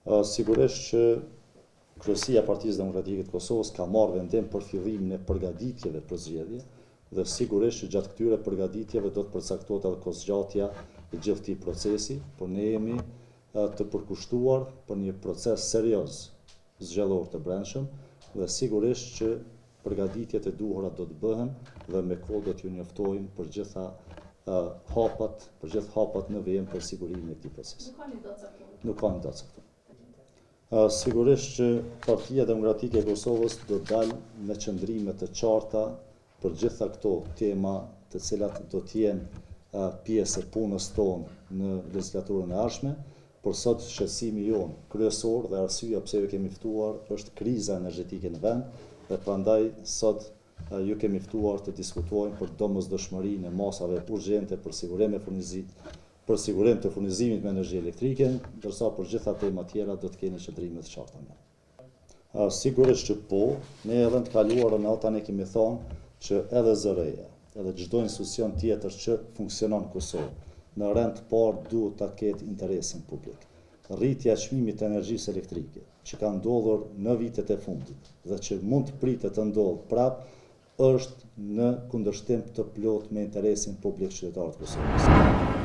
Sigurisht që Kryesia e Partisë Demokratike të Kosovës ka marrë vendim për fillimin e përgatitjeve për zgjedhje dhe sigurisht që gjatë këtyre përgatitjeve do të përcaktohet edhe kohëzgjatja e gjithë këtij procesi, por ne jemi të përkushtuar për një proces serioz zgjedhor të brendshëm dhe sigurisht që përgatitjet e duhura do të bëhen dhe me kohë do t'ju njoftojmë për gjithë hapat në vijim për sigurimin e këtij procesi. Nuk ka një datë caktuar. Sigurisht që Partia Demokratike e Kosovës do të dalë me qëndrime të qarta për gjitha këto tema të cilat do të jenë pjesë e punës tonë në legislaturën e ardhshme, por sot shqetësimi jonë kryesor dhe arsyeja pse ju kemi ftuar është kriza energjetike në vend dhe prandaj sot ju kemi ftuar të diskutojmë për domosdoshmërinë e masave urgjente për sigurim të furnizimit me energji elektrike, ndërsa për gjitha tema tjera do të keni qëndrime të qarta. Sigurisht që po, ne edhe në të kaluarën ata ne kemi thonë që edhe zëreja, edhe çdo institucion tjetër që funksionon në Kosovë, në rend të parë duhet ta ketë interesin publik. Rritja e çmimit të energjisë elektrike, që ka ndodhur në vitet e fundit dhe që mund të pritet të ndodhë prapë, është në kundërshtim të plot me interesin publik qytetarët të Kosovës.